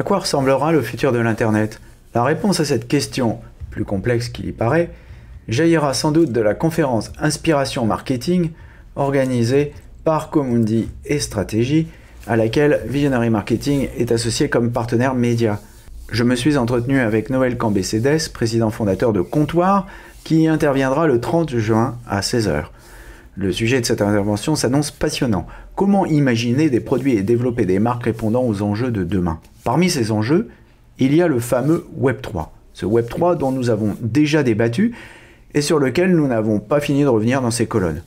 À quoi ressemblera le futur de l'Internet? La réponse à cette question, plus complexe qu'il y paraît, jaillira sans doute de la conférence Inspiration Marketing organisée par Comundi et Stratégie, à laquelle Visionary Marketing est associé comme partenaire média. Je me suis entretenu avec Noël Cambé-Cédès, président fondateur de Comptoir, qui interviendra le 30 juin à 16 h. Le sujet de cette intervention s'annonce passionnant. Comment imaginer des produits et développer des marques répondant aux enjeux de demain? Parmi ces enjeux, il y a le fameux Web3. Ce Web3 dont nous avons déjà débattu et sur lequel nous n'avons pas fini de revenir dans ces colonnes.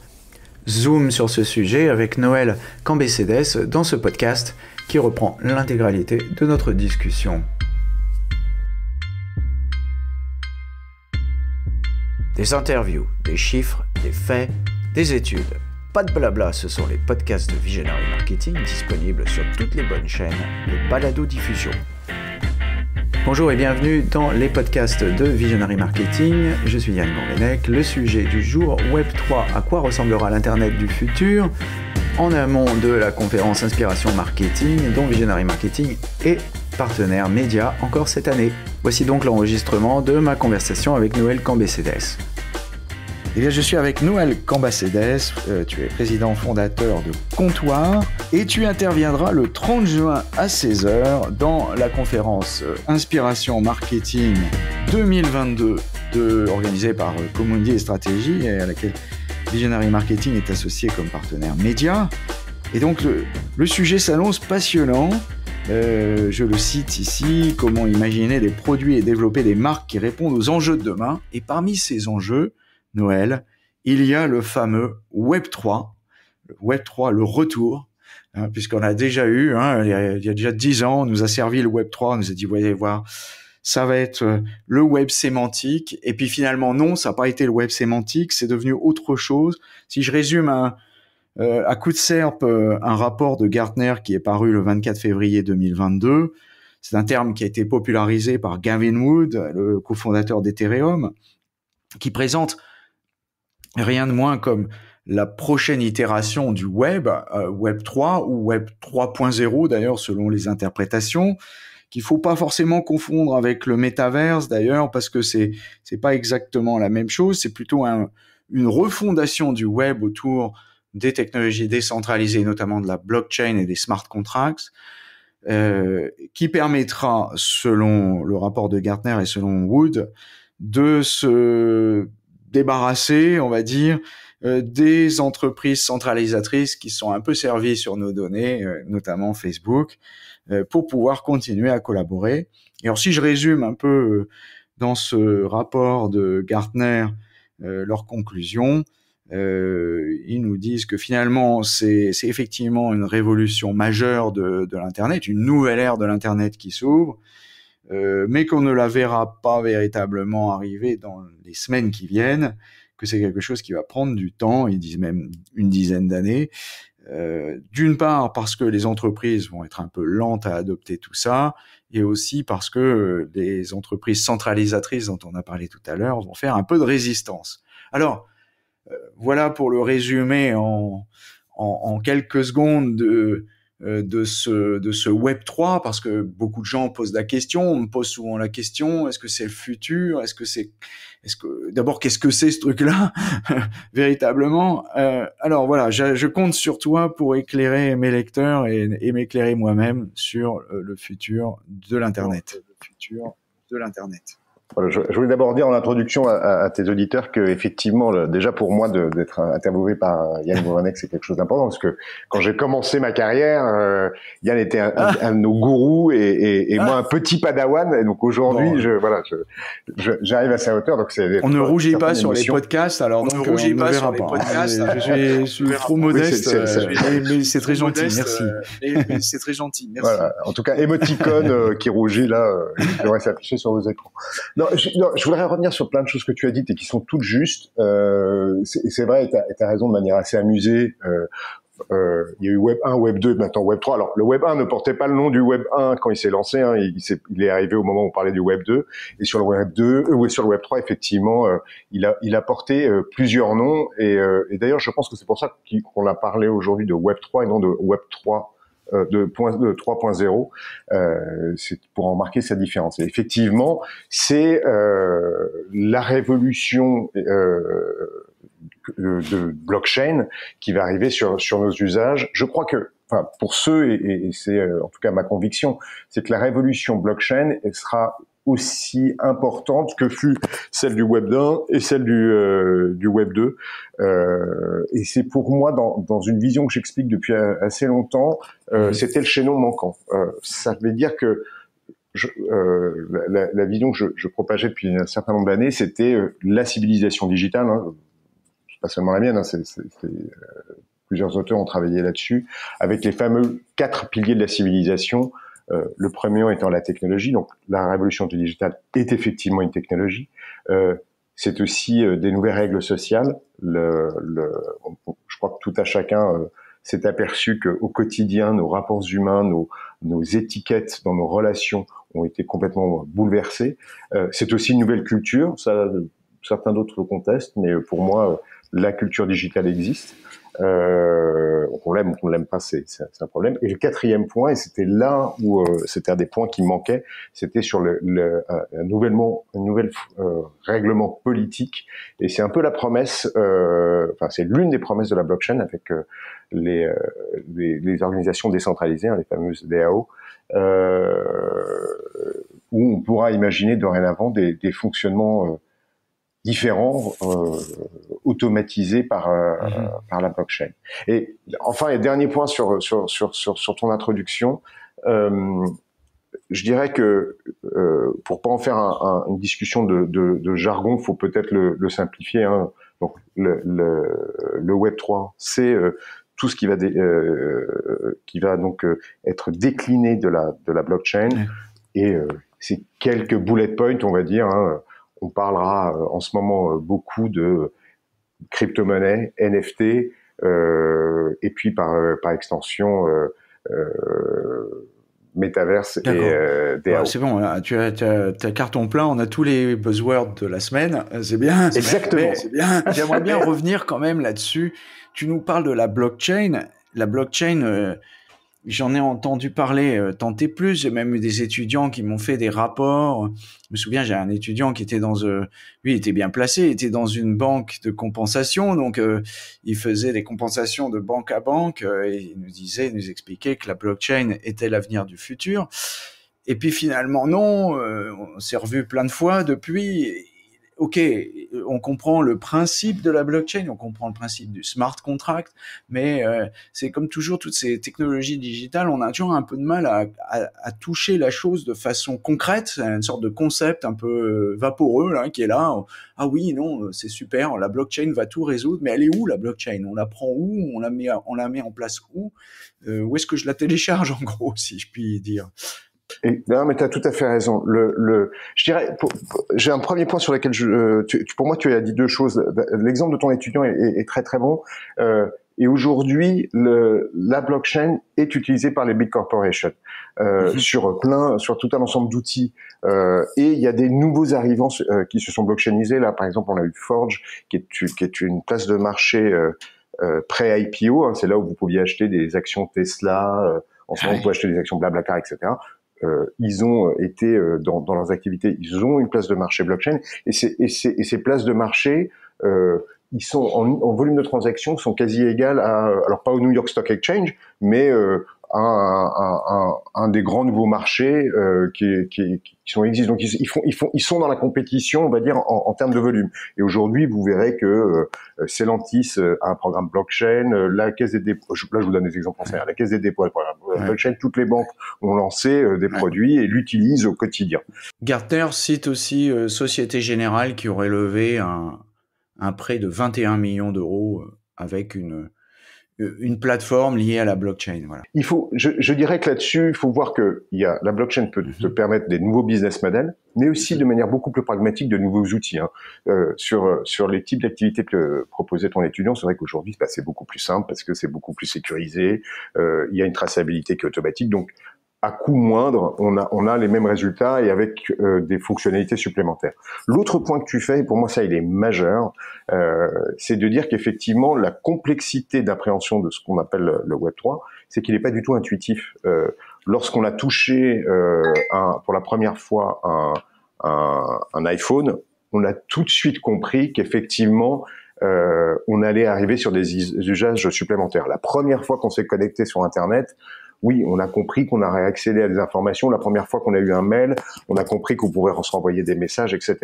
Zoom sur ce sujet avec Noël Cambé-Cédès dans ce podcast qui reprend l'intégralité de notre discussion. Des interviews, des chiffres, des faits, des études. Pas de blabla, ce sont les podcasts de Visionary Marketing disponibles sur toutes les bonnes chaînes de balado-diffusion. Bonjour et bienvenue dans les podcasts de Visionary Marketing. Je suis Yann Gourvenec. Le sujet du jour, Web3, à quoi ressemblera l'Internet du futur? En amont de la conférence Inspiration Marketing, dont Visionary Marketing est partenaire média encore cette année. Voici donc l'enregistrement de ma conversation avec Noël Cambé-Cédès. Eh bien, je suis avec Noël Cambé-Cédès, tu es président fondateur de Comptoir et tu interviendras le 30 juin à 16 h dans la conférence Inspiration Marketing 2022 organisée par Comundi et Stratégie et à laquelle Visionary Marketing est associé comme partenaire média. Et donc le sujet s'annonce passionnant. Je le cite ici, comment imaginer des produits et développer des marques qui répondent aux enjeux de demain. Et parmi ces enjeux, Noël, il y a le fameux Web3, le retour, puisqu'on a déjà eu, il y a déjà 10 ans, on nous a servi le Web3, on nous a dit, voyez voir, ça va être le web sémantique, et puis finalement non, ça n'a pas été le web sémantique, c'est devenu autre chose. Si je résume à coup de serpe un rapport de Gartner qui est paru le 24 février 2022, c'est un terme qui a été popularisé par Gavin Wood, le cofondateur d'Ethereum, qui présente rien de moins comme la prochaine itération du web, Web 3 ou Web 3.0 d'ailleurs selon les interprétations, qu'il faut pas forcément confondre avec le métaverse d'ailleurs parce que c'est pas exactement la même chose, c'est plutôt une refondation du web autour des technologies décentralisées, notamment de la blockchain et des smart contracts, qui permettra, selon le rapport de Gartner et selon Wood, de se débarrasser, on va dire, des entreprises centralisatrices qui sont un peu servies sur nos données, notamment Facebook, pour pouvoir continuer à collaborer. Et alors, si je résume un peu dans ce rapport de Gartner leurs conclusions, ils nous disent que finalement, c'est effectivement une révolution majeure de l'Internet, une nouvelle ère de l'Internet qui s'ouvre, mais qu'on ne la verra pas véritablement arriver dans les semaines qui viennent, que c'est quelque chose qui va prendre du temps, ils disent même une dizaine d'années, d'une part parce que les entreprises vont être un peu lentes à adopter tout ça, et aussi parce que les entreprises centralisatrices dont on a parlé tout à l'heure vont faire un peu de résistance. Alors, voilà pour le résumé en quelques secondes de ce Web3, parce que beaucoup de gens posent la question, on me pose souvent la question, est-ce que c'est le futur, d'abord, qu'est-ce que c'est ce truc-là, véritablement, alors voilà, je compte sur toi pour éclairer mes lecteurs et m'éclairer moi-même sur le futur de l'Internet. Voilà, je voulais d'abord dire en introduction à tes auditeurs que effectivement, déjà pour moi d'être interviewé par Yann Gourvenec, c'est quelque chose d'important parce que quand j'ai commencé ma carrière, Yann était un de nos gourous et moi un petit padawan. Et donc aujourd'hui, j'arrive à sa hauteur. Donc on ne rougit pas sur les podcasts, alors on ne rougit pas sur les podcasts. Je suis trop modeste, mais c'est très gentil. Merci. Mais c'est très gentil. Merci. Voilà. En tout cas, émoticône qui rougit là, il devrait s'afficher sur vos écrans. Non, je voudrais revenir sur plein de choses que tu as dites et qui sont toutes justes. C'est vrai, et t'as raison de manière assez amusée. Il y a eu Web 1, Web 2, maintenant Web 3. Alors, le Web 1 ne portait pas le nom du Web 1 quand il s'est lancé. Il est arrivé au moment où on parlait du Web 2. Et sur le Web 2, sur le Web 3, effectivement, il a porté plusieurs noms. Et d'ailleurs, je pense que c'est pour ça qu'on a parlé aujourd'hui de Web 3 et non de Web 3. de 3.0, c'est pour en marquer sa différence. Et effectivement, c'est la révolution de blockchain qui va arriver sur nos usages. Je crois que, enfin, pour ceux, et c'est en tout cas ma conviction, c'est que la révolution blockchain, elle sera aussi importante que fut celle du Web 1 et celle du Web 2. Et c'est pour moi, dans une vision que j'explique depuis assez longtemps, c'était le chaînon manquant. Ça veut dire que la vision que je propageais depuis un certain nombre d'années, c'était la civilisation digitale, hein. Pas seulement la mienne, hein, plusieurs auteurs ont travaillé là-dessus, avec les fameux 4 piliers de la civilisation. Le premier étant la technologie, donc la révolution du digital est effectivement une technologie. C'est aussi des nouvelles règles sociales. Je crois que tout à chacun s'est aperçu qu'au quotidien, nos rapports humains, nos étiquettes dans nos relations ont été complètement bouleversées. C'est aussi une nouvelle culture. Ça, certains d'autres le contestent, mais pour moi, la culture digitale existe. On l'aime ou on l'aime pas, c'est un problème. Et le 4e point, et c'était là où c'était un des points qui manquait, c'était sur un nouvel règlement politique. Et c'est un peu la promesse, enfin c'est l'une des promesses de la blockchain avec les organisations décentralisées, hein, les fameuses DAO, où on pourra imaginer dorénavant des fonctionnements différents, automatisés par la blockchain. Et enfin, et dernier point sur ton introduction, je dirais que pour pas en faire une discussion de jargon, faut peut-être le simplifier, hein. Donc le Web 3, c'est tout ce qui va donc être décliné de la blockchain, et c'est quelques bullet points, on va dire, hein. On parlera en ce moment beaucoup de crypto-monnaies, NFT, et puis par extension métaverse et DAO. Ouais, c'est bon, tu as carton plein, on a tous les buzzwords de la semaine, c'est bien. Exactement. C'est bien. J'aimerais bien revenir quand même là-dessus. Tu nous parles de la blockchain. La blockchain, j'en ai entendu parler tant et plus. J'ai même eu des étudiants qui m'ont fait des rapports. Je me souviens, j'ai un étudiant qui était lui, il était bien placé, il était dans une banque de compensation, donc il faisait des compensations de banque à banque, et il nous expliquait que la blockchain était l'avenir du futur. Et puis finalement, non, on s'est revu plein de fois depuis. Ok, on comprend le principe de la blockchain, on comprend le principe du smart contract, mais c'est comme toujours toutes ces technologies digitales, on a toujours un peu de mal à toucher la chose de façon concrète. C'est une sorte de concept un peu vaporeux là, qui est là. Ah oui, non, c'est super, la blockchain va tout résoudre, mais elle est où la blockchain? On la prend où? On la met en place où? Où est-ce que je la télécharge en gros, si je puis dire? Non, mais tu as tout à fait raison. Je dirais, j'ai un premier point sur lequel pour moi, tu as dit 2 choses. L'exemple de ton étudiant est très très bon. Et aujourd'hui, la blockchain est utilisée par les big corporations sur tout un ensemble d'outils. Et il y a des nouveaux arrivants qui se sont blockchainisés. Là, par exemple, on a eu Forge, qui est une place de marché pré-IPO. Hein, c'est là où vous pouviez acheter des actions Tesla. En ce moment, vous pouvez acheter des actions Blablacar, etc. Ils ont été dans leurs activités, ils ont une place de marché blockchain, et ces places de marché, ils sont en volume de transactions sont quasi égales alors pas au New York Stock Exchange, mais un des grands nouveaux marchés qui sont existants. Donc ils sont dans la compétition, on va dire, en termes de volume. Et aujourd'hui, vous verrez que Stellantis a un programme blockchain, la Caisse des dépôts, là je vous donne des exemples français, la Caisse des dépôts a un programme blockchain, toutes les banques ont lancé des produits et l'utilisent au quotidien. Gartner cite aussi Société Générale qui aurait levé un prêt de 21 millions d'euros avec une plateforme liée à la blockchain. Voilà. Je dirais que là-dessus, il faut voir que la blockchain peut te permettre des nouveaux business models, mais aussi de manière beaucoup plus pragmatique de nouveaux outils. Hein. Sur les types d'activités que proposait ton étudiant, c'est vrai qu'aujourd'hui, c'est beaucoup plus simple parce que c'est beaucoup plus sécurisé. Il y a une traçabilité qui est automatique, donc à coût moindre, on a les mêmes résultats et avec des fonctionnalités supplémentaires. L'autre point que tu fais, et pour moi ça il est majeur, c'est de dire qu'effectivement la complexité d'appréhension de ce qu'on appelle le Web 3, c'est qu'il n'est pas du tout intuitif. Lorsqu'on a touché pour la première fois un iPhone, on a tout de suite compris qu'effectivement, on allait arriver sur des usages supplémentaires. La première fois qu'on s'est connecté sur Internet, oui, on a compris qu'on aurait accédé à des informations. La première fois qu'on a eu un mail, on a compris qu'on pouvait se renvoyer des messages, etc.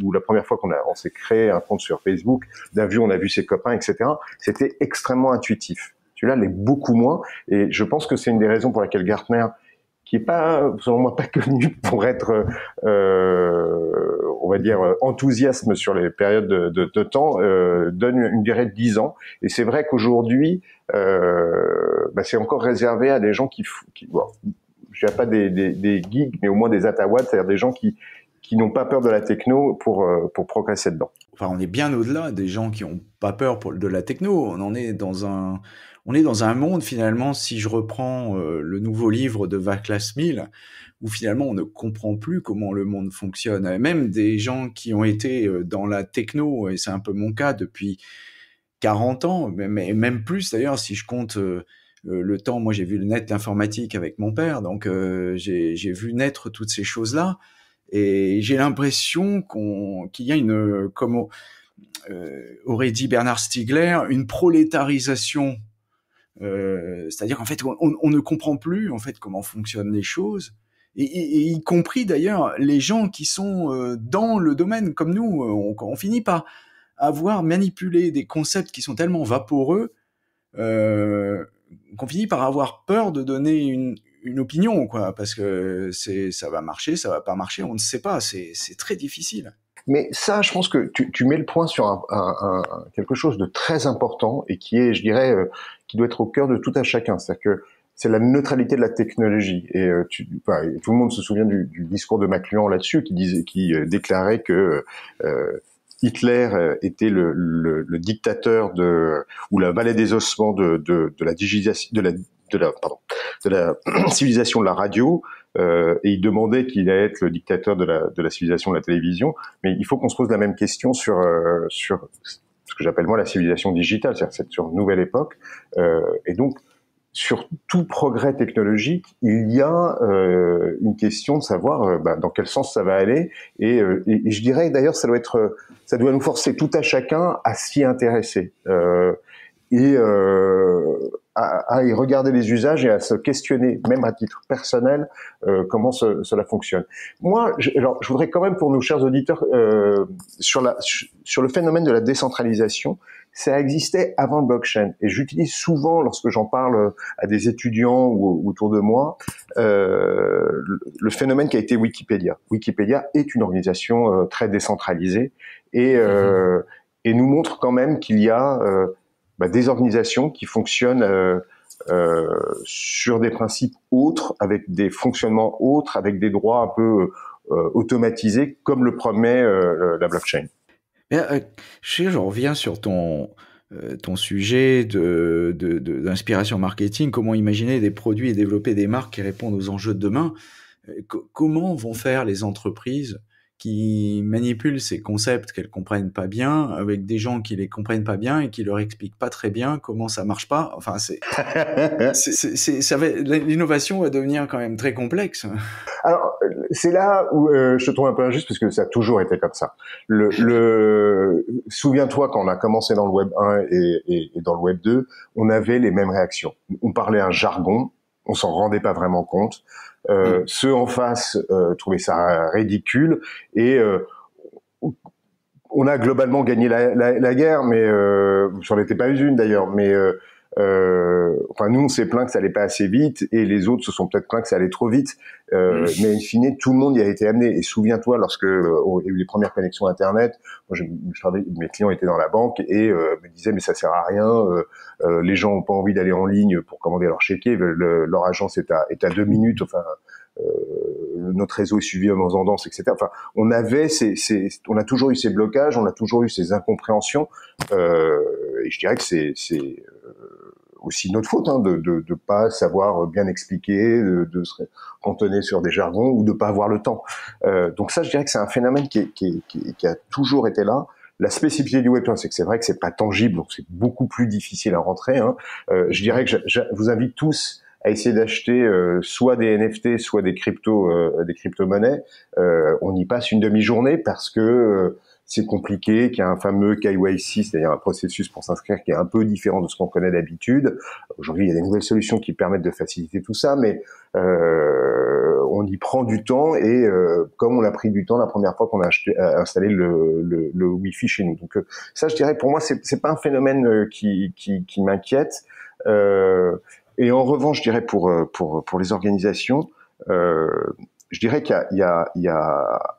Ou la première fois on s'est créé un compte sur Facebook, on a vu ses copains, etc. C'était extrêmement intuitif. Celui-là l'est beaucoup moins. Et je pense que c'est une des raisons pour laquelle Gartner, qui est pas, selon moi, pas connu pour être, on va dire, enthousiasme sur les périodes de temps, donne une durée de 10 ans. Et c'est vrai qu'aujourd'hui, c'est encore réservé à des gens bon, je dirais pas des geeks, mais au moins des attawats, c'est-à-dire des gens qui n'ont pas peur de la techno pour progresser dedans. Enfin, on est bien au-delà des gens qui n'ont pas peur de la techno. On est dans un monde, finalement, si je reprends le nouveau livre de Václav Smil, où finalement on ne comprend plus comment le monde fonctionne. Et même des gens qui ont été dans la techno, et c'est un peu mon cas depuis 40 ans, mais même plus d'ailleurs, si je compte le temps. Moi, j'ai vu naître l'informatique avec mon père, donc j'ai vu naître toutes ces choses-là. Et j'ai l'impression qu'il y a comme aurait dit Bernard Stiegler, une prolétarisation. C'est-à-dire qu'en fait, on ne comprend plus en fait comment fonctionnent les choses, et y compris d'ailleurs les gens qui sont dans le domaine comme nous, on finit par avoir manipulé des concepts qui sont tellement vaporeux qu'on finit par avoir peur de donner une opinion, quoi, parce que ça va marcher, ça va pas marcher, on ne sait pas, c'est très difficile. Mais ça, je pense que tu mets le point sur quelque chose de très important et qui est, je dirais, qui doit être au cœur de tout un chacun. C'est-à-dire que c'est la neutralité de la technologie. Et tout le monde se souvient du discours de McLuhan là-dessus, qui déclarait que Hitler était le dictateur ou la vallée des ossements de la civilisation de la radio. Et il demandait qu'il allait être le dictateur de la civilisation de la télévision. Mais il faut qu'on se pose la même question sur ce que j'appelle moi la civilisation digitale, c'est-à-dire sur une nouvelle époque. Et donc, sur tout progrès technologique, il y a une question de savoir dans quel sens ça va aller. Et je dirais d'ailleurs, ça doit nous forcer tout à chacun à s'y intéresser. À y regarder les usages et à se questionner, même à titre personnel, comment cela fonctionne. Moi, je voudrais quand même, pour nos chers auditeurs, sur le phénomène de la décentralisation, ça existait avant le blockchain. Et j'utilise souvent, lorsque j'en parle à des étudiants ou autour de moi, le phénomène qui a été Wikipédia. Wikipédia est une organisation très décentralisée et nous montre quand même qu'il y a des organisations qui fonctionnent sur des principes autres, avec des fonctionnements autres, avec des droits un peu automatisés, comme le promet la blockchain. Je reviens sur ton sujet d'inspiration marketing, comment imaginer des produits et développer des marques qui répondent aux enjeux de demain. Comment vont faire les entreprises qui manipulent ces concepts qu'elles comprennent pas bien, avec des gens qui les comprennent pas bien et qui leur expliquent pas très bien comment ça marche pas. Enfin, l'innovation va devenir quand même très complexe. Alors, c'est là où je te trouve un peu injuste, parce que ça a toujours été comme ça. Souviens-toi, quand on a commencé dans le Web 1 et dans le Web 2, on avait les mêmes réactions. On parlait un jargon, on s'en rendait pas vraiment compte. Ceux en face trouvaient ça ridicule, et on a globalement gagné la guerre, mais j'en étais pas une d'ailleurs, mais nous on s'est plaint que ça allait pas assez vite, et les autres se sont peut-être plaints que ça allait trop vite, mais in fine tout le monde y a été amené. Et souviens-toi, lorsque il y a eu les premières connexions Internet, moi mes clients étaient dans la banque et me disaient mais ça sert à rien, les gens ont pas envie d'aller en ligne pour commander leur chéquier, leur agence est à 2 minutes, notre réseau est suivi en tendance, etc. Enfin, on a toujours eu ces blocages, on a toujours eu ces incompréhensions, et je dirais que c'est aussi notre faute, de pas savoir bien expliquer, de se cantonner sur des jargons ou de pas avoir le temps. Donc ça, je dirais que c'est un phénomène qui a toujours été là. La spécificité du Web3, c'est que c'est vrai que c'est pas tangible, donc c'est beaucoup plus difficile à rentrer. Hein. Je dirais que je vous invite tous à essayer d'acheter soit des NFT, soit des crypto-monnaies. On y passe une demi-journée parce que c'est compliqué, qu'il y a un fameux KYC, c'est-à-dire un processus pour s'inscrire qui est un peu différent de ce qu'on connaît d'habitude. Aujourd'hui, il y a des nouvelles solutions qui permettent de faciliter tout ça, mais on y prend du temps et comme on a pris du temps la première fois qu'on a installé le Wi-Fi chez nous. Donc ça, je dirais, pour moi, c'est pas un phénomène qui m'inquiète. Et en revanche, je dirais pour les organisations, je dirais qu'il y a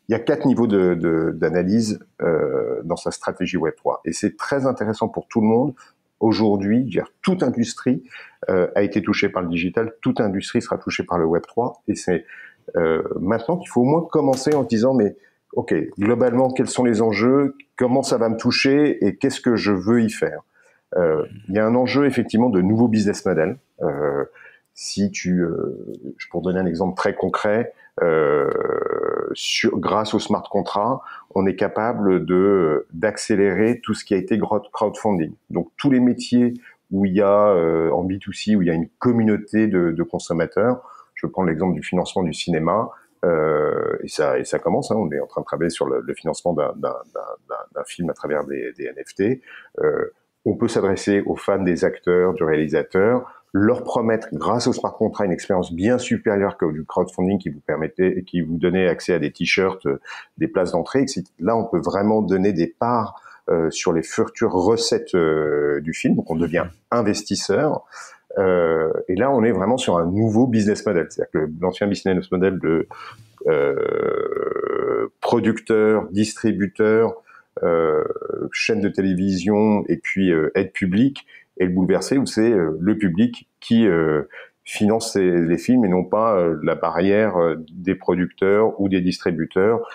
4 niveaux d'analyse dans sa stratégie Web3. Et c'est très intéressant pour tout le monde. Aujourd'hui, toute industrie a été touchée par le digital, toute industrie sera touchée par le Web3. Et c'est maintenant qu'il faut au moins commencer en se disant, mais ok, globalement, quels sont les enjeux, comment ça va me toucher et qu'est-ce que je veux y faire. Il y a un enjeu effectivement de nouveaux business models. Pour donner un exemple très concret, grâce au smart contract, on est capable d'accélérer tout ce qui a été crowdfunding. Donc tous les métiers où il y a en B2C où il y a une communauté de consommateurs. Je prends l'exemple du financement du cinéma. Et ça commence. Hein, on est en train de travailler sur le financement d'un film à travers des NFT. On peut s'adresser aux fans des acteurs, du réalisateur, leur promettre, grâce au smart contract, une expérience bien supérieure que du crowdfunding qui vous donnait accès à des t-shirts, des places d'entrée. Là, on peut vraiment donner des parts sur les futures recettes du film. Donc, on devient investisseur. Et là, on est vraiment sur un nouveau business model. C'est-à-dire que l'ancien business model de producteur, distributeur, chaîne de télévision et puis aide publique et le bouleversé où c'est le public qui finance les films et non pas la barrière des producteurs ou des distributeurs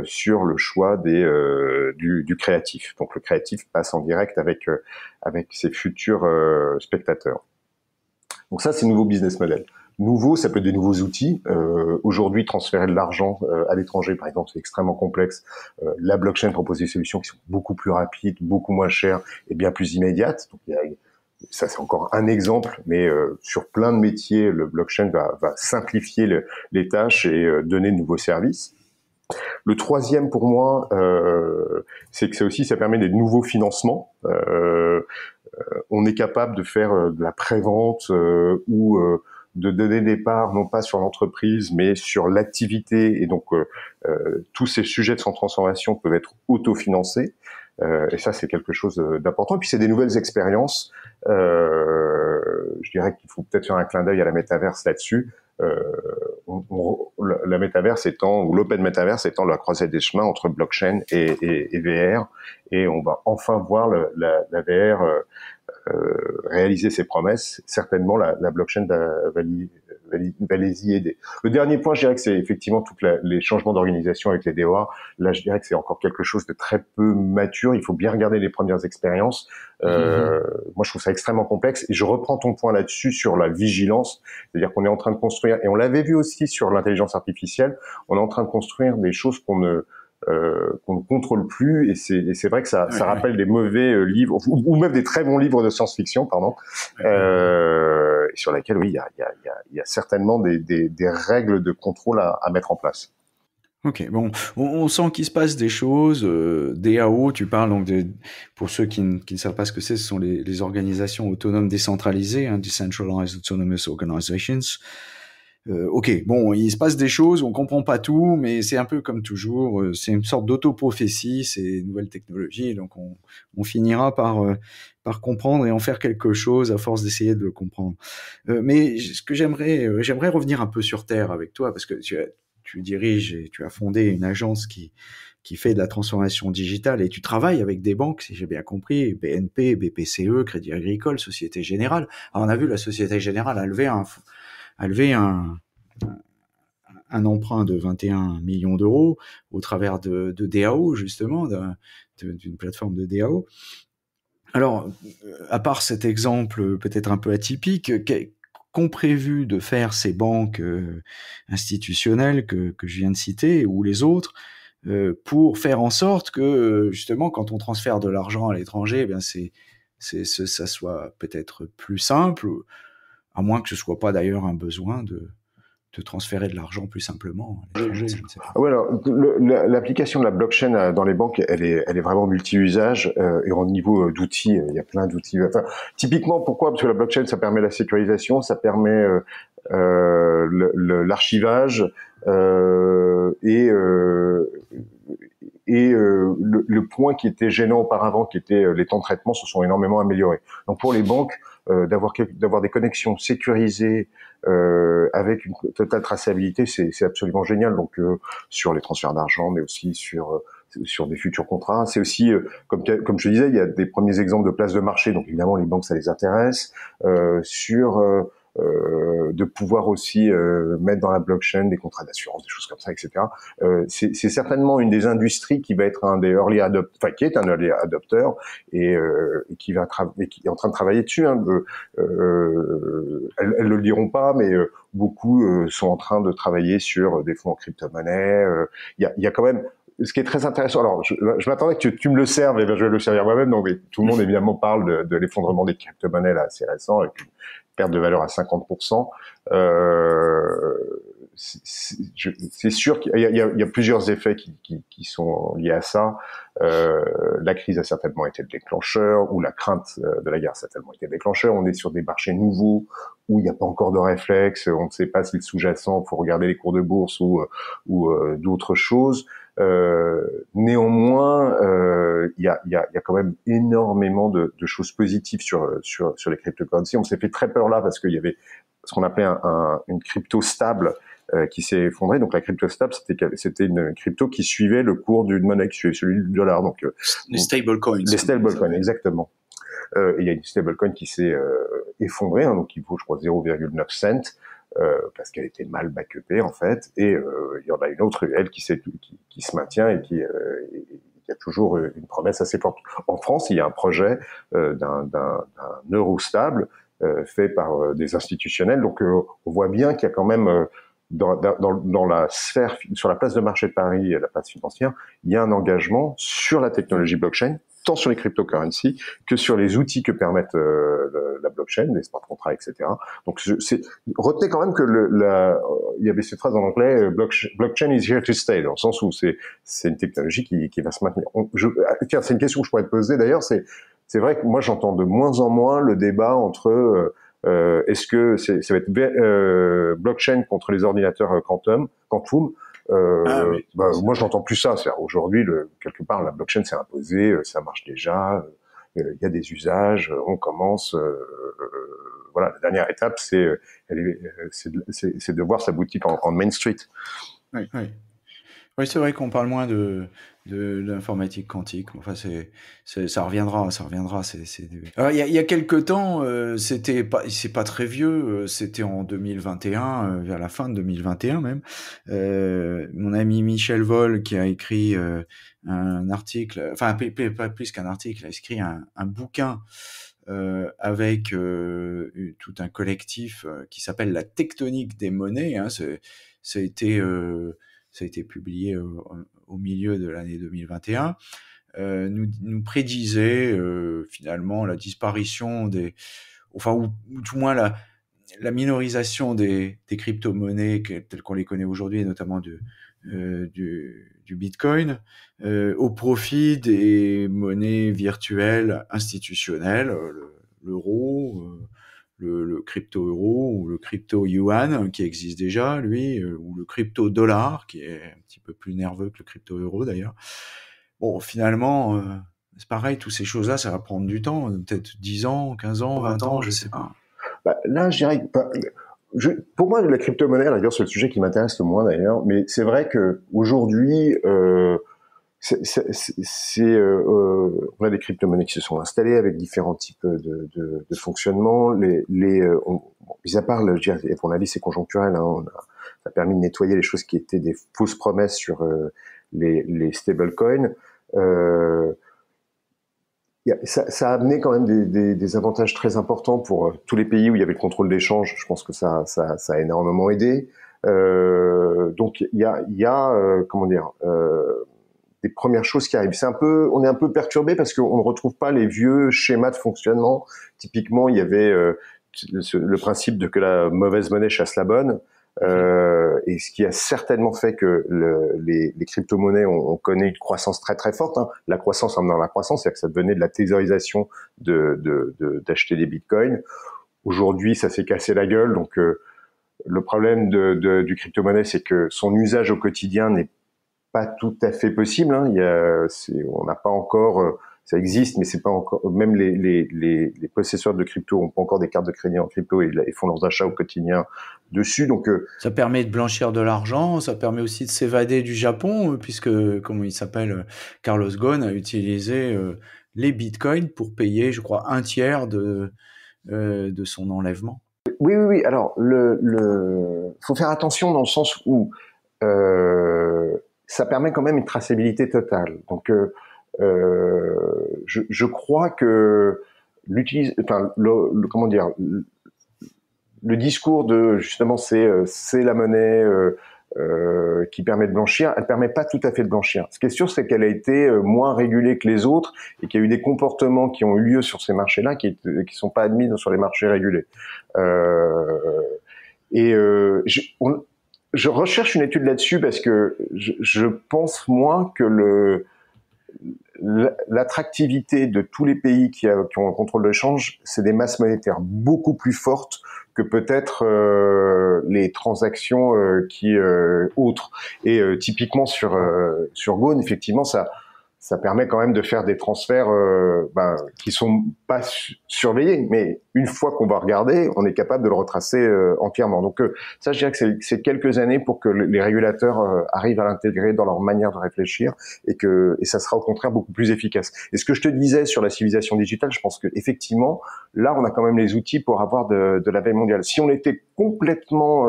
sur le choix du créatif. Donc le créatif passe en direct avec ses futurs spectateurs. Donc ça, c'est nouveau business model. Nouveau, ça peut être des nouveaux outils. Aujourd'hui, transférer de l'argent à l'étranger, par exemple, c'est extrêmement complexe. La blockchain propose des solutions qui sont beaucoup plus rapides, beaucoup moins chères et bien plus immédiates. Donc, ça, c'est encore un exemple, mais sur plein de métiers, le blockchain va simplifier les tâches et donner de nouveaux services. Le troisième, pour moi, c'est que ça permet des nouveaux financements. On est capable de faire de la prévente ou de donner des parts, non pas sur l'entreprise, mais sur l'activité. Et donc, tous ces sujets de transformation peuvent être autofinancés. Et ça, c'est quelque chose d'important. Et puis, c'est des nouvelles expériences. Je dirais qu'il faut peut-être faire un clin d'œil à la métaverse là-dessus. La métaverse ou l'open métaverse étant la croisée des chemins entre blockchain et VR. Et on va enfin voir la VR réaliser ses promesses. Certainement, la blockchain va les y aider. Le dernier point, je dirais que c'est effectivement tous les changements d'organisation avec les DOA. Là, je dirais que c'est encore quelque chose de très peu mature. Il faut bien regarder les premières expériences. Moi, je trouve ça extrêmement complexe. Et je reprends ton point là-dessus sur la vigilance. C'est-à-dire qu'on est en train de construire, et on l'avait vu aussi sur l'intelligence artificielle, on est en train de construire des choses qu'on ne contrôle plus, et c'est vrai que ça rappelle des mauvais livres ou même des très bons livres de science-fiction, pardon, sur lesquels oui, il y a certainement des règles de contrôle à mettre en place. Ok, bon, on sent qu'il se passe des choses. DAO, tu parles donc pour ceux qui ne savent pas ce que c'est, ce sont les organisations autonomes décentralisées, hein, Decentralized Autonomous Organizations. Ok, bon, il se passe des choses, on comprend pas tout, mais c'est un peu comme toujours, c'est une sorte d'auto-prophétie, c'est une nouvelle technologie, donc on finira par comprendre et en faire quelque chose à force d'essayer de le comprendre. Mais ce que j'aimerais revenir un peu sur Terre avec toi, parce que tu diriges et tu as fondé une agence qui fait de la transformation digitale et tu travailles avec des banques, si j'ai bien compris, BNP, BPCE, Crédit Agricole, Société Générale. Alors on a vu la Société Générale a levé un emprunt de 21 millions d'euros au travers de DAO, justement, d'une plateforme de DAO. Alors, à part cet exemple peut-être un peu atypique, qu'ont prévu de faire ces banques institutionnelles que je viens de citer, ou les autres, pour faire en sorte que justement quand on transfère de l'argent à l'étranger, eh bien ça soit peut-être plus simple, à moins que ce soit pas d'ailleurs un besoin de transférer de l'argent plus simplement à l'étranger, je ne sais pas. Ouais, alors l'application de la blockchain dans les banques, elle est vraiment multi-usage et au niveau d'outils, il y a plein d'outils. Enfin, typiquement, pourquoi? Parce que la blockchain, ça permet la sécurisation, ça permet l'archivage et le point qui était gênant auparavant, qui était les temps de traitement, se sont énormément améliorés. Donc pour les banques, d'avoir des connexions sécurisées avec une totale traçabilité, c'est absolument génial. Donc sur les transferts d'argent, mais aussi sur des futurs contrats. C'est aussi, comme je disais, il y a des premiers exemples de places de marché. Donc évidemment, les banques, ça les intéresse. De pouvoir aussi mettre dans la blockchain des contrats d'assurance, des choses comme ça, etc. C'est certainement une des industries qui va être un des early adopters, enfin qui est un early adopter et qui est en train de travailler dessus. Hein. Elles le diront pas, mais beaucoup sont en train de travailler sur des fonds en crypto-monnaie. Il y a quand même ce qui est très intéressant. Alors, je m'attendais que tu me le serves, et ben je vais le servir moi-même. Donc, tout le monde évidemment parle de l'effondrement des crypto-monnaies là, assez récent, avec une perte de valeur à 50%. C'est sûr qu'il y a plusieurs effets qui sont liés à ça. La crise a certainement été le déclencheur, ou la crainte de la guerre a certainement été le déclencheur. On est sur des marchés nouveaux où il n'y a pas encore de réflexe. On ne sait pas si le sous-jacent, faut regarder les cours de bourse ou d'autres choses. Néanmoins, il y a quand même énormément de choses positives sur les cryptocurrencies. On s'est fait très peur là parce qu'il y avait ce qu'on appelait une crypto stable qui s'est effondrée. Donc la crypto stable, c'était une crypto qui suivait le cours d'une monnaie, qui suivait celui du dollar. Donc les stablecoins. Les stablecoins, exactement. Il y a une stablecoin qui s'est effondrée, hein, donc qui vaut, je crois, 0,9 cents. Parce qu'elle était mal backupée en fait, et il y en a une autre, elle, qui se maintient et qui a toujours une promesse assez forte. En France, il y a un projet d'un euro stable fait par des institutionnels, donc on voit bien qu'il y a quand même dans la sphère, sur la place de marché de Paris et la place financière, il y a un engagement sur la technologie blockchain, tant sur les cryptocurrencies que sur les outils que permettent la blockchain, les smart contracts, etc. Donc, retenez quand même que il y avait cette phrase en anglais, blockchain is here to stay, dans le sens où c'est une technologie qui va se maintenir. Tiens, c'est une question que je pourrais te poser d'ailleurs, c'est vrai que moi j'entends de moins en moins le débat entre est-ce que ça va être blockchain contre les ordinateurs quantum, oui. Moi, j'entends plus ça. Aujourd'hui, quelque part, la blockchain s'est imposée, ça marche déjà. Il y a des usages, on commence. Voilà, la dernière étape, c'est de voir sa boutique en Main Street. Oui, oui. Oui, c'est vrai qu'on parle moins de l'informatique quantique. Enfin, ça reviendra. Alors, il y a quelque temps, c'est pas très vieux. C'était en 2021, vers la fin de 2021 même. Mon ami Michel Vol, qui a écrit un article, enfin pas plus qu'un article, a écrit un bouquin avec tout un collectif qui s'appelle la tectonique des monnaies. Hein. Ça a été publié au milieu de l'année 2021, nous prédisait finalement la disparition ou tout moins la minorisation des crypto-monnaies telles qu'on les connaît aujourd'hui, et notamment du Bitcoin, au profit des monnaies virtuelles institutionnelles, l'euro, le crypto-euro ou le crypto-yuan qui existe déjà, lui, ou le crypto-dollar qui est un petit peu plus nerveux que le crypto-euro d'ailleurs. Bon, finalement, c'est pareil, toutes ces choses-là, ça va prendre du temps, peut-être 10 ans, 15 ans, 20 ans, je sais pas. Là, je dirais que pour moi, la crypto-monnaie, d'ailleurs, c'est le sujet qui m'intéresse le moins d'ailleurs, mais c'est vrai que aujourd'hui, on a des crypto-monnaies qui se sont installées avec différents types de fonctionnement. Mis à part, je dirais, à mon avis, c'est conjoncturel. Hein, ça a permis de nettoyer les choses qui étaient des fausses promesses sur les stablecoins. Ça a amené quand même des avantages très importants pour tous les pays où il y avait le contrôle d'échange. Je pense que ça a énormément aidé. Donc il y a comment dire. des premières choses qui arrivent. On est un peu perturbé parce qu'on ne retrouve pas les vieux schémas de fonctionnement. Typiquement, il y avait le principe de que la mauvaise monnaie chasse la bonne. Et ce qui a certainement fait que les crypto-monnaies ont connu une croissance très très forte, hein. La croissance amenant la croissance, c'est-à-dire que ça devenait de la thésaurisation d'acheter des bitcoins. Aujourd'hui, ça s'est cassé la gueule. Donc le problème du crypto-monnaie, c'est que son usage au quotidien n'est pas tout à fait possible, hein. On n'a pas encore ça existe, mais c'est pas encore. Même les possesseurs de crypto ont pas encore des cartes de crédit en crypto et font leurs achats au quotidien dessus. Donc ça permet de blanchir de l'argent, ça permet aussi de s'évader du Japon, puisque comment il s'appelle, Carlos Ghosn a utilisé les bitcoins pour payer, je crois, un tiers de son enlèvement. Oui. Alors faut faire attention dans le sens où ça permet quand même une traçabilité totale. Donc je crois que comment dire, le discours de justement c'est la monnaie qui permet de blanchir, elle permet pas tout à fait de blanchir. Ce qui est sûr, c'est qu'elle a été moins régulée que les autres et qu'il y a eu des comportements qui ont eu lieu sur ces marchés-là qui sont pas admis sur les marchés régulés. Je recherche une étude là-dessus parce que je pense moi que l'attractivité de tous les pays qui ont un contrôle de change, c'est des masses monétaires beaucoup plus fortes que peut-être les transactions autres. Et typiquement sur Ghosn, effectivement, ça permet quand même de faire des transferts qui sont pas surveillés, mais une fois qu'on va regarder, on est capable de le retracer entièrement. Donc ça, je dirais que c'est quelques années pour que les régulateurs arrivent à l'intégrer dans leur manière de réfléchir et ça sera au contraire beaucoup plus efficace. Et ce que je te disais sur la civilisation digitale, je pense que effectivement, là, on a quand même les outils pour avoir de la veille mondiale. Si on était complètement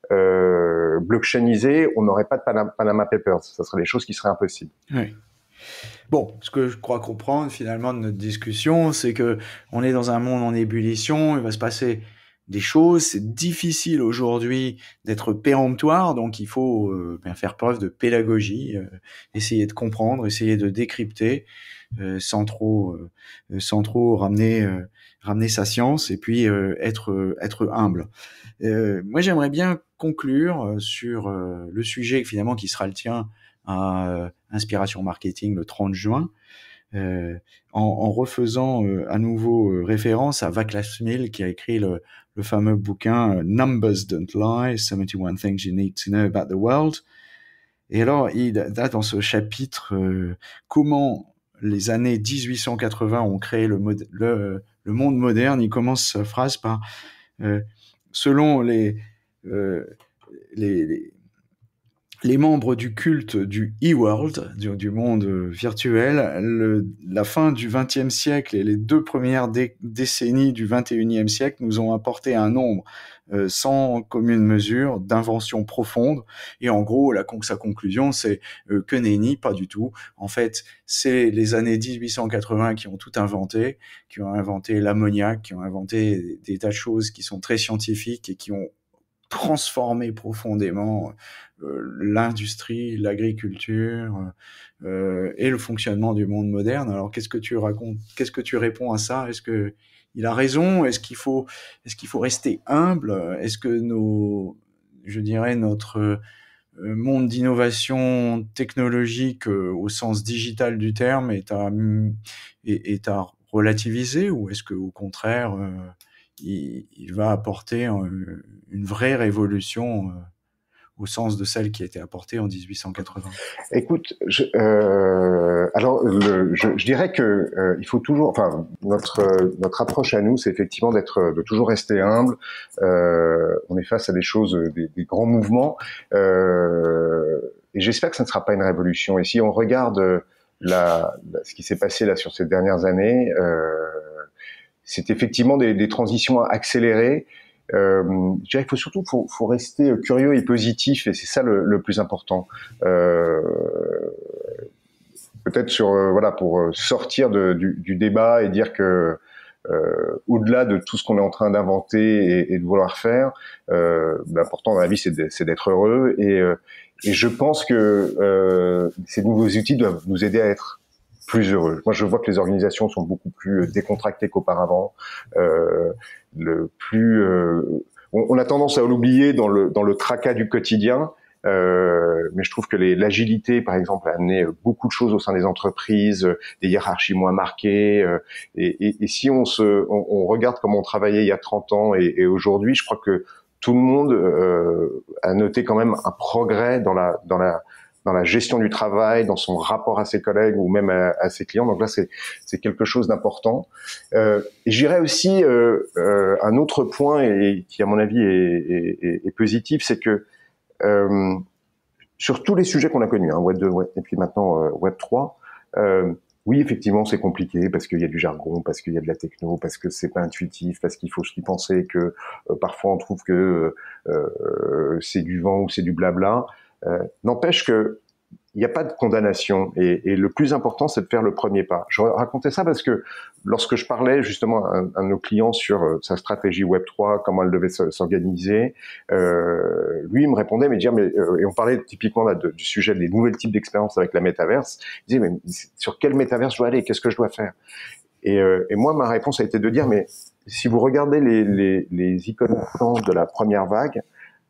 blockchainisé, on n'aurait pas de Panama Papers. Ça serait des choses qui seraient impossibles. Oui. Bon, ce que je crois comprendre finalement de notre discussion, c'est que on est dans un monde en ébullition, il va se passer des choses, c'est difficile aujourd'hui d'être péremptoire, donc il faut faire preuve de pédagogie, essayer de comprendre, essayer de décrypter, sans trop ramener sa science, et puis être humble. Moi, j'aimerais bien conclure sur le sujet finalement qui sera le tien à Inspiration Marketing le 30 juin, en refaisant à nouveau référence à Václav Smil qui a écrit le fameux bouquin Numbers Don't Lie, 71 Things You Need to Know About the World. Et alors, il a dans ce chapitre comment les années 1880 ont créé le monde moderne. Il commence sa phrase par selon les membres du culte du e-world, du monde virtuel, la fin du XXe siècle et les 2 premières décennies du XXIe siècle nous ont apporté un nombre sans commune mesure d'inventions profondes. Et en gros, sa conclusion, c'est que nenni, pas du tout. En fait, c'est les années 1880 qui ont tout inventé, qui ont inventé l'ammoniac, qui ont inventé des tas de choses qui sont très scientifiques et qui ont transformer profondément l'industrie, l'agriculture et le fonctionnement du monde moderne. Alors qu'est-ce que tu racontes, qu'est-ce que tu réponds à ça? Est-ce que il a raison? Est-ce qu'il faut rester humble? Est-ce que notre monde d'innovation technologique au sens digital du terme est à relativiser, ou est-ce que au contraire il va apporter une vraie révolution au sens de celle qui a été apportée en 1880. Écoute, je dirais que il faut toujours, enfin notre approche à nous, c'est effectivement de toujours rester humble. On est face à des choses, des grands mouvements, et j'espère que ça ne sera pas une révolution. Et si on regarde ce qui s'est passé là sur ces dernières années, c'est effectivement des transitions accélérées. Je dirais qu'il faut rester curieux et positif, et c'est ça le plus important. Peut-être pour sortir du débat et dire que au-delà de tout ce qu'on est en train d'inventer et de vouloir faire, l'important dans la vie c'est d'être heureux, Et je pense que ces nouveaux outils doivent nous aider à être plus heureux. Moi, je vois que les organisations sont beaucoup plus décontractées qu'auparavant. On a tendance à l'oublier dans le tracas du quotidien. Mais je trouve que l'agilité, par exemple, a amené beaucoup de choses au sein des entreprises, des hiérarchies moins marquées. Et si on regarde comment on travaillait il y a 30 ans et aujourd'hui, je crois que tout le monde a noté quand même un progrès dans la gestion du travail, dans son rapport à ses collègues ou même à ses clients. Donc là, c'est quelque chose d'important. Et j'irais aussi un autre point et qui, à mon avis, est positif, c'est que sur tous les sujets qu'on a connus, Web 2, et puis maintenant Web 3, oui, effectivement, c'est compliqué parce qu'il y a du jargon, parce qu'il y a de la techno, parce que c'est pas intuitif, parce qu'il faut s'y penser, que parfois on trouve que c'est du vent ou c'est du blabla. N'empêche que il n'y a pas de condamnation et le plus important, c'est de faire le premier pas. Je racontais ça parce que lorsque je parlais justement à un de nos clients sur sa stratégie Web3, comment elle devait s'organiser, lui, il me répondait, et on parlait typiquement là, du sujet des nouvelles types d'expériences avec la métaverse. Il disait, mais sur quelle métaverse je dois aller? Qu'est-ce que je dois faire? Et moi, ma réponse a été de dire, mais si vous regardez les e-commerçants de la première vague,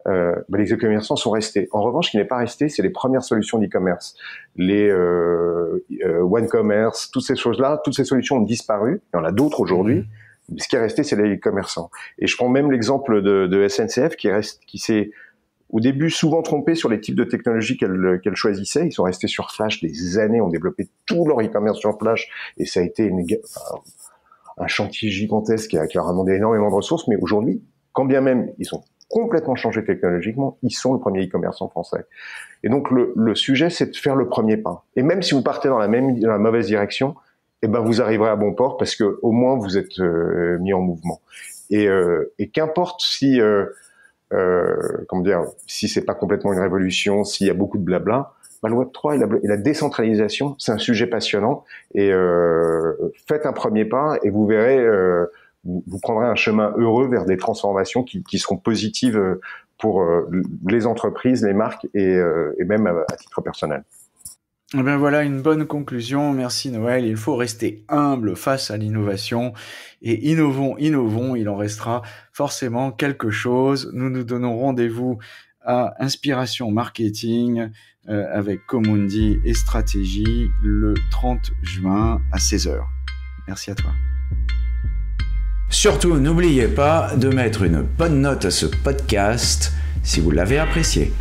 les e-commerçants sont restés. En revanche, ce qui n'est pas resté, c'est les premières solutions d'e-commerce. Les OneCommerce, toutes ces choses-là, toutes ces solutions ont disparu. Il y en a d'autres aujourd'hui. Ce qui est resté, c'est les e-commerçants. Et je prends même l'exemple de SNCF qui s'est au début souvent trompé sur les types de technologies qu'elle choisissait. Ils sont restés sur Flash des années, ont développé tout leur e-commerce sur Flash, et ça a été un chantier gigantesque qui leur a demandé énormément de ressources. Mais aujourd'hui, quand bien même ils sont complètement changé technologiquement, ils sont le premier e-commerce en français. Et donc le sujet, c'est de faire le premier pas. Et même si vous partez dans la mauvaise direction, vous arriverez à bon port parce que au moins vous êtes mis en mouvement. Et qu'importe si si c'est pas complètement une révolution, s'il y a beaucoup de blabla, le Web3 et la décentralisation, c'est un sujet passionnant. Et faites un premier pas et vous verrez. Vous prendrez un chemin heureux vers des transformations qui seront positives pour les entreprises, les marques et même à titre personnel. Eh bien voilà une bonne conclusion. Merci Noël. Il faut rester humble face à l'innovation et innovons. Il en restera forcément quelque chose. Nous nous donnons rendez-vous à Inspiration Marketing avec Comundi et Stratégie le 30 juin à 16h. Merci à toi. Surtout, n'oubliez pas de mettre une bonne note à ce podcast si vous l'avez apprécié.